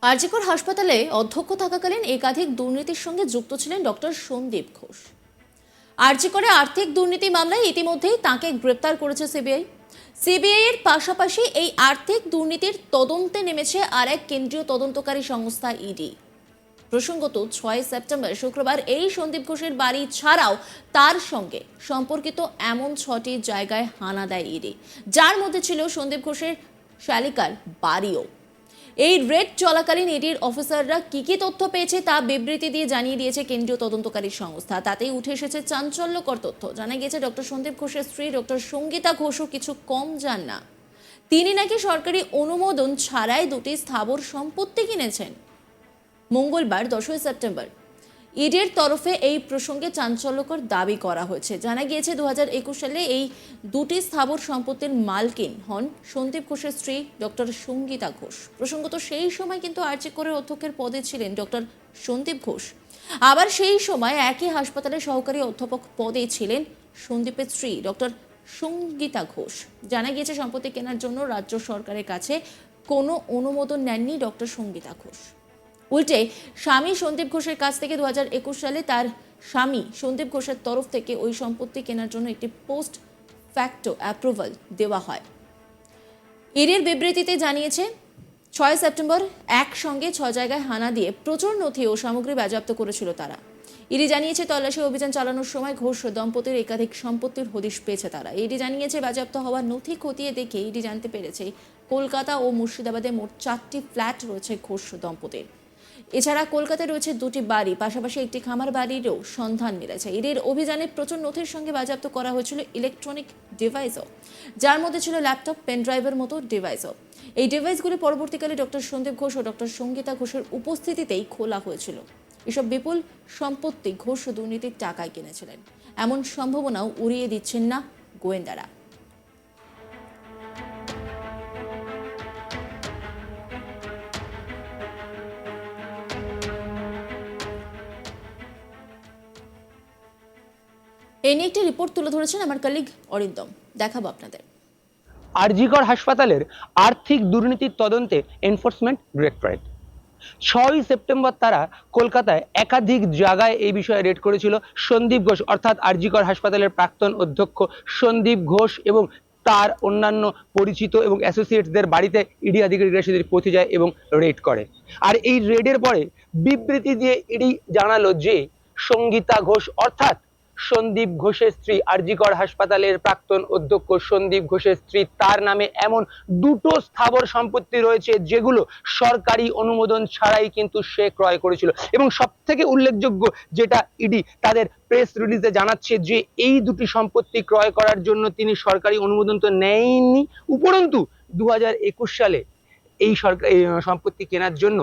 আরজিকর হাসপাতালে অধ্যক্ষ থাকাকালীন একাধিক দুর্নীতির সঙ্গে যুক্ত ছিলেন ডক্টর সন্দীপ ঘোষ। আরজিকরে আর্থিক দুর্নীতি মামলায় ইতিমধ্যেই তাঁকে গ্রেপ্তার করেছে সিবিআই। সিবিআই এর পাশাপাশি এই আর্থিক দুর্নীতির তদন্তে নেমেছে আর এক কেন্দ্রীয় তদন্তকারী সংস্থা ইডি। প্রসঙ্গত 6 সেপ্টেম্বর শুক্রবার এই সন্দীপ ঘোষের বাড়ি ছাড়াও তার সঙ্গে সম্পর্কিত এমন 6টি জায়গায় হানা দেয় ইডি, যার মধ্যে ছিল সন্দীপ ঘোষের শালিকার বাড়িও। এই রেড চলাকালীন ইডির অফিসাররা কি তথ্য পেয়েছে তা বিবৃতি দিয়ে জানিয়ে দিয়েছে কেন্দ্রীয় তদন্তকারী সংস্থা। তাতেই উঠে এসেছে চাঞ্চল্যকর তথ্য। জানা গিয়েছে ডক্টর সন্দীপ ঘোষের স্ত্রী ডক্টর সঙ্গীতা ঘোষও কিছু কম যান না। তিনি নাকি সরকারি অনুমোদন ছাড়াই দুটি স্থাবর সম্পত্তি কিনেছেন। মঙ্গলবার 10 সেপ্টেম্বর ইডির তরফে এই প্রসঙ্গে চাঞ্চল্যকর দাবি করা হয়েছে। জানা গিয়েছে 2021 সালে এই দুটি স্থাবর সম্পত্তির মালকিন হন সন্দীপ ঘোষের স্ত্রী ডক্টর সঙ্গীতা ঘোষ। প্রসঙ্গত সেই সময় কিন্তু আরজিকরের অধ্যক্ষের পদে ছিলেন ডক্টর সন্দীপ ঘোষ। আবার সেই সময় একই হাসপাতালে সহকারী অধ্যাপক পদে ছিলেন সন্দীপের স্ত্রী ডক্টর সঙ্গীতা ঘোষ। জানা গিয়েছে সম্পত্তি কেনার জন্য রাজ্য সরকারের কাছে কোনো অনুমোদন নেননি ডক্টর সঙ্গীতা ঘোষ। উল্টে স্বামী সন্দীপ ঘোষের কাছ থেকে 2021 সালে তার স্বামী সন্দীপ ঘোষের তরফ থেকে ওই সম্পত্তি কেনার জন্য একটি পোস্ট ফ্যাক্টো অ্যাপ্রুভাল দেওয়া হয়। ইডির বিবৃতিতে জানিয়েছে 6 সেপ্টেম্বর একসঙ্গে 6 জায়গায় হানা দিয়ে প্রচুর নথি ও সামগ্রী বাজেয়াপ্ত করেছিল তারা। ইডি জানিয়েছে তল্লাশি অভিযান চালানোর সময় ঘোষ দম্পতির একাধিক সম্পত্তির হদিশ পেয়েছে তারা। ইডি জানিয়েছে বাজেয়াপ্ত হওয়া নথি খতিয়ে দেখে ইডি জানতে পেরেছে কলকাতা ও মুর্শিদাবাদে মোট 4টি ফ্ল্যাট রয়েছে ঘোষ দম্পতির। এছাড়া কলকাতায় রয়েছে 2টি বাড়ি, পাশাপাশি একটি খামার বাড়িরও সন্ধান মিলেছে। ইডির অভিযানে প্রচুর নথির সঙ্গে বাজেয়াপ্ত করা হয়েছিল ইলেকট্রনিক ডিভাইসও, যার মধ্যে ছিল ল্যাপটপ, পেন ড্রাইভের মতো ডিভাইসও। এই ডিভাইসগুলি পরবর্তীকালে ডক্টর সন্দীপ ঘোষ ও ডক্টর সঙ্গীতা ঘোষের উপস্থিতিতেই খোলা হয়েছিল। এসব বিপুল সম্পত্তি ঘোষ দুর্নীতির টাকায় কিনেছিলেন, এমন সম্ভাবনাও উড়িয়ে দিচ্ছেন না গোয়েন্দারা। এই নিয়ে একটি রিপোর্ট তুলে ধরেছেন আমার কলিগ অরিন্দম, দেখাবো আপনাদের। আরজিকর হাসপাতালের আর্থিক দুর্নীতির তদন্তে এনফোর্সমেন্ট ডিরেক্টরেট 6 সেপ্টেম্বর তারা কলকাতায় একাধিক জায়গায় এই বিষয়ে রেড করেছিল। সন্দীপ ঘোষ অর্থাৎ আরজিকর হাসপাতালের প্রাক্তন অধ্যক্ষ সন্দীপ ঘোষ এবং তার অন্যান্য পরিচিত এবং অ্যাসোসিয়েটসদের বাড়িতে ইডি আধিকারিকরা সেদিন পৌঁছে যায় এবং রেড করে। আর এই রেডের পরে বিবৃতি দিয়ে ইডি জানালো যে সঙ্গীতা ঘোষ অর্থাৎ সন্দীপ ঘোষের স্ত্রী, আরজিকর হাসপাতালের প্রাক্তন অধ্যক্ষ সন্দীপ ঘোষের স্ত্রী, তার নামে এমন দুটো স্থাবর সম্পত্তি রয়েছে যেগুলো সরকারি অনুমোদন ছাড়াই কিন্তু সে ক্রয় করেছিল। এবং সব থেকে উল্লেখযোগ্য যেটা ইডি তাদের প্রেস রিলিজে জানাচ্ছে যে এই দুটি সম্পত্তি ক্রয় করার জন্য তিনি সরকারি অনুমোদন তো নেয়নি, উপরন্তু 2021 সালে এই সরকারি সম্পত্তি কেনার জন্য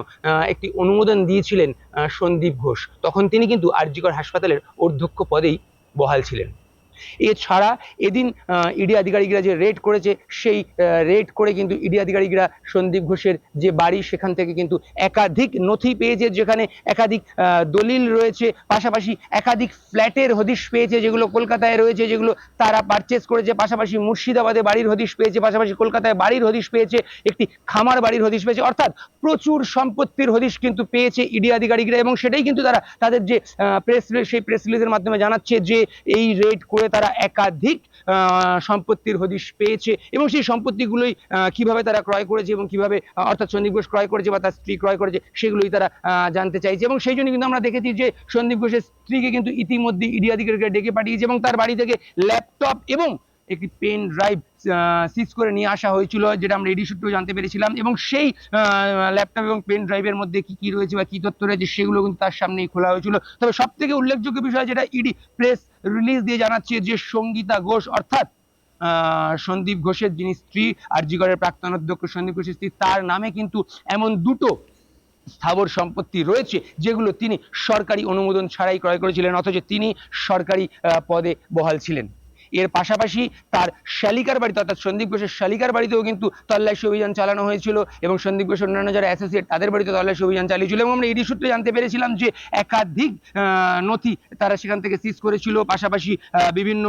একটি অনুমোদন দিয়েছিলেন সন্দীপ ঘোষ। তখন তিনি কিন্তু আরজিকর হাসপাতালের অধ্যক্ষ পদেই বহাল ছিলেন। এছাড়া এদিন ইডি আধিকারিকরা যে রেড করেছে সেই রেড করে কিন্তু ইডি আধিকারিকরা সন্দীপ ঘোষের যে বাড়ি সেখান থেকে কিন্তু একাধিক নথি পেয়েছে, যেখানে একাধিক দলিল রয়েছে, পাশাপাশি একাধিক ফ্ল্যাটের হদিশ পেয়েছে যেগুলো কলকাতায় রয়েছে, যেগুলো তারা পারচেস করেছে, পাশাপাশি মুর্শিদাবাদে বাড়ির হদিশ পেয়েছে, পাশাপাশি কলকাতায় বাড়ির হদিশ পেয়েছে, একটি খামার বাড়ির হদিশ পেয়েছে, অর্থাৎ প্রচুর সম্পত্তির হদিশ কিন্তু পেয়েছে ইডি আধিকারিকরা। এবং সেটাই কিন্তু তারা তাদের যে সেই প্রেস রিলিজের মাধ্যমে জানাচ্ছে যে এই রেড করে তারা একাধিক সম্পত্তির হদিশ পেয়েছে এবং সেই সম্পত্তিগুলোই কিভাবে তারা ক্রয় করেছে এবং কিভাবে অর্থাৎ সন্দীপ ঘোষ ক্রয় করেছে বা তার স্ত্রী ক্রয় করেছে সেগুলোই তারা জানতে চাইছে। এবং সেই জন্য কিন্তু আমরা দেখেছি যে সন্দীপ ঘোষের স্ত্রীকে কিন্তু ইতিমধ্যে ইডি আধিকারিকরা ডেকে পাঠিয়েছে এবং তার বাড়ি থেকে ল্যাপটপ এবং একটি পেন ড্রাইভ সিজ করে নিয়ে আসা হয়েছিল, যেটা আমরা ইডি সূত্রেও জানতে পেরেছিলাম। এবং সেই ল্যাপটপ এবং পেন ড্রাইভের মধ্যে কি কি রয়েছে বা কি তথ্য রয়েছে সেগুলো কিন্তু তার সামনেই খোলা হয়েছিল। তবে সব থেকে উল্লেখযোগ্য বিষয় যেটা ইডি প্রেস রিলিজ দিয়ে জানাচ্ছে যে সঙ্গীতা ঘোষ অর্থাৎ সন্দীপ ঘোষের যিনি স্ত্রী, আরজিকরের প্রাক্তন অধ্যক্ষ সন্দীপ ঘোষের স্ত্রী, তার নামে কিন্তু এমন দুটো স্থাবর সম্পত্তি রয়েছে যেগুলো তিনি সরকারি অনুমোদন ছাড়াই ক্রয় করেছিলেন, অথচ তিনি সরকারি পদে বহাল ছিলেন। এর পাশাপাশি তার শালিকার বাড়িতে অর্থাৎ সন্দীপ ঘোষের শালিকার বাড়িতেও কিন্তু তল্লাশি অভিযান চালানো হয়েছিল এবং সন্দীপ ঘোষের অন্যান্য যারা অ্যাসোসিয়েট তাদের বাড়িতে তল্লাশি অভিযান চালিয়েছিল এবং আমরা ইডি সূত্রে জানতে পেরেছিলাম যে একাধিক নথি তারা সেখান থেকে সিজ করেছিল, পাশাপাশি বিভিন্ন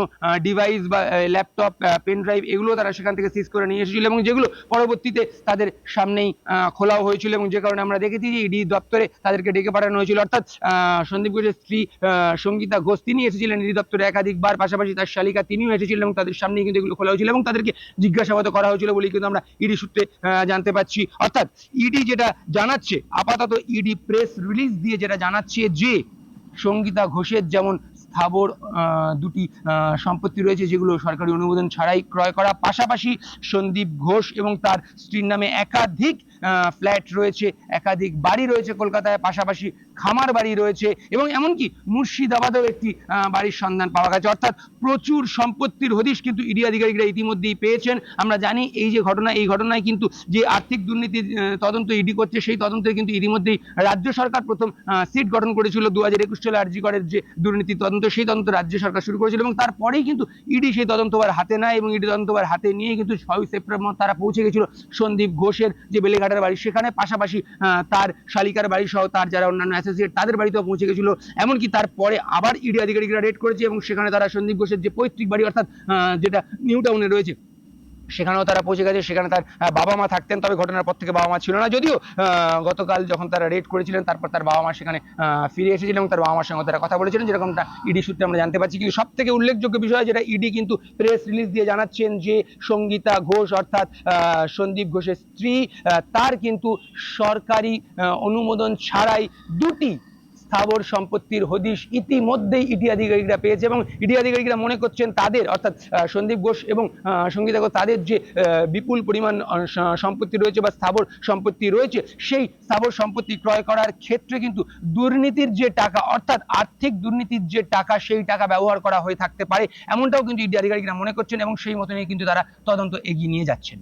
ডিভাইস বা ল্যাপটপ, পেন ড্রাইভ এগুলো তারা সেখান থেকে সিজ করে নিয়ে এসেছিল এবং যেগুলো পরবর্তীতে তাদের সামনেই খোলাও হয়েছিল এবং যে কারণে আমরা দেখেছি যে ইডি দপ্তরে তাদেরকে ডেকে পাঠানো হয়েছিল। অর্থাৎ সন্দীপ ঘোষের স্ত্রী সঙ্গীতা ঘোষ তিনি এসেছিলেন ইডি দপ্তরে একাধিকবার, পাশাপাশি তার শালিকা তিনিও এসেছিলেন এবং তাদের সামনেই কিন্তু এগুলো খোলা হয়েছিল এবং তাদেরকে জিজ্ঞাসাবাদ করা হয়েছিল বলেই কিন্তু আমরা ইডি সূত্রে জানতে পাচ্ছি। অর্থাৎ ইডি যেটা জানাচ্ছে, আপাতত ইডি প্রেস রিলিজ দিয়ে যেটা জানাচ্ছে যে সঙ্গীতা ঘোষের যেমন স্থাবর দুটি সম্পত্তি রয়েছে যেগুলো সরকারি অনুমোদন ছাড়াই ক্রয় করা, পাশাপাশি সন্দীপ ঘোষ এবং তার স্ত্রীর নামে একাধিক ফ্ল্যাট রয়েছে, একাধিক বাড়ি রয়েছে কলকাতায়, পাশাপাশি খামার বাড়ি রয়েছে এবং এমনকি মুর্শিদাবাদেও একটি বাড়ির সন্ধান পাওয়া গেছে। অর্থাৎ প্রচুর সম্পত্তির হদিশ কিন্তু ইডি আধিকারিকরা ইতিমধ্যেই পেয়েছেন। আমরা জানি এই যে ঘটনা, এই ঘটনায় কিন্তু যে আর্থিক দুর্নীতির তদন্ত ইডি করছে সেই তদন্তে কিন্তু ইতিমধ্যেই রাজ্য সরকার প্রথম সিট গঠন করেছিল 2021 সালে আরজি করের যে দুর্নীতি তদন্ত, সেই তদন্ত রাজ্য সরকার শুরু করেছিল এবং তারপরেই কিন্তু ইডি সেই তদন্তভার হাতে নেয় এবং ইডি তদন্তভার হাতে নিয়ে কিন্তু 6 সেপ্টেম্বর তারা পৌঁছে গেছিল সন্দীপ ঘোষের যে বেলেঘাটার বাড়ি সেখানে, পাশাপাশি তার শালিকার বাড়ি সহ তার যারা অন্যান্য অ্যাসোসিয়েট তাদের বাড়িতেও পৌঁছে গেছিল। এমনকি তারপরে আবার ইডি আধিকারিকরা রেড করেছে এবং সেখানে তারা সন্দীপ ঘোষের যে পৈতৃক বাড়ি অর্থাৎ যেটা নিউ টাউনে রয়েছে সেখানেও তারা পৌঁছে গেছে। সেখানে তার বাবা মা থাকতেন, তবে ঘটনার পর থেকে বাবা মা ছিল না, যদিও গতকাল যখন তারা রেড করেছিলেন তারপর তার বাবা মা সেখানে ফিরে এসেছিলেন এবং তার বাবা মার সঙ্গে তারা কথা বলেছিলেন, যেরকমটা ইডি সূত্রে আমরা জানতে পারছি। কিন্তু সব থেকে উল্লেখযোগ্য বিষয় যেটা ইডি কিন্তু প্রেস রিলিজ দিয়ে জানাচ্ছেন যে সঙ্গীতা ঘোষ অর্থাৎ সন্দীপ ঘোষের স্ত্রী তার কিন্তু সরকারি অনুমোদন ছাড়াই দুটি স্থাবর সম্পত্তির হদিশ ইতিমধ্যেই ইডি আধিকারিকরা পেয়েছে এবং ইডি আধিকারিকরা মনে করছেন তাদের অর্থাৎ সন্দীপ ঘোষ এবং সঙ্গীতা ঘোষ তাদের যে বিপুল পরিমাণ সম্পত্তি রয়েছে বা স্থাবর সম্পত্তি রয়েছে সেই স্থাবর সম্পত্তি ক্রয় করার ক্ষেত্রে কিন্তু দুর্নীতির যে টাকা অর্থাৎ আর্থিক দুর্নীতির যে টাকা সেই টাকা ব্যবহার করা হয়ে থাকতে পারে, এমনটাও কিন্তু ইডি আধিকারিকরা মনে করছেন এবং সেই মতনই কিন্তু তারা তদন্ত এগিয়ে নিয়ে যাচ্ছেন।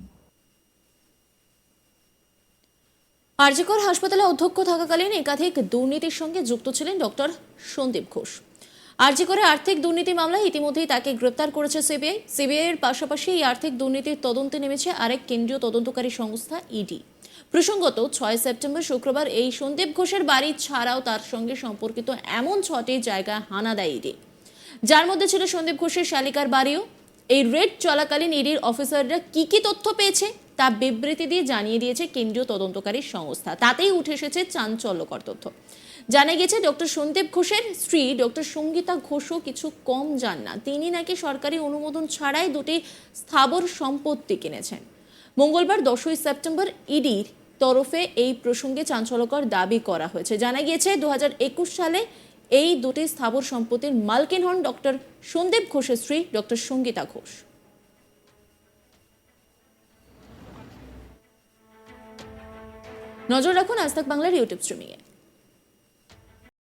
আরজিকর হাসপাতালে অধ্যক্ষ থাকাকালীন একাধিক দুর্নীতির সঙ্গে যুক্ত ছিলেন ডক্টর সন্দীপ ঘোষ। আরজিকরে আর্থিক দুর্নীতি মামলায় ইতিমধ্যেই তাকে গ্রেপ্তার করেছে সিবিআই। সিবিআই এর পাশাপাশি এই আর্থিক দুর্নীতির তদন্তে নেমেছে আরেক কেন্দ্রীয় তদন্তকারী সংস্থা ইডি। প্রসঙ্গত 6 সেপ্টেম্বর শুক্রবার এই সন্দীপ ঘোষের বাড়ি ছাড়াও তার সঙ্গে সম্পর্কিত এমন 6টি জায়গায় হানা দেয় ইডি, যার মধ্যে ছিল সন্দীপ ঘোষের শালিকার বাড়িও। এই রেড চলাকালীন ইডির অফিসাররা কি তথ্য পেয়েছে তা বিবৃতি দিয়ে জানিয়ে দিয়েছে কেন্দ্রীয় তদন্তকারী সংস্থা। তাতেই উঠে এসেছে চাঞ্চল্যকর তথ্য। জানা গেছে ডক্টর সন্দীপ ঘোষের স্ত্রী ডক্টর সঙ্গীতা ঘোষও কিছু কম যান না। তিনি নাকি সরকারি অনুমোদন ছাড়াই দুটি স্থাবর সম্পত্তি কিনেছেন। মঙ্গলবার 10 সেপ্টেম্বর ইডির তরফে এই প্রসঙ্গে চাঞ্চল্যকর দাবি করা হয়েছে। জানা গিয়েছে 2021 সালে এই দুটি স্থাবর সম্পত্তির মালকিন হন ডক্টর সন্দীপ ঘোষের স্ত্রী ডক্টর সঙ্গীতা ঘোষ। নজর রাখুন আজ তাক বাংলার ইউটিউব স্ট্রিমিংয়ে।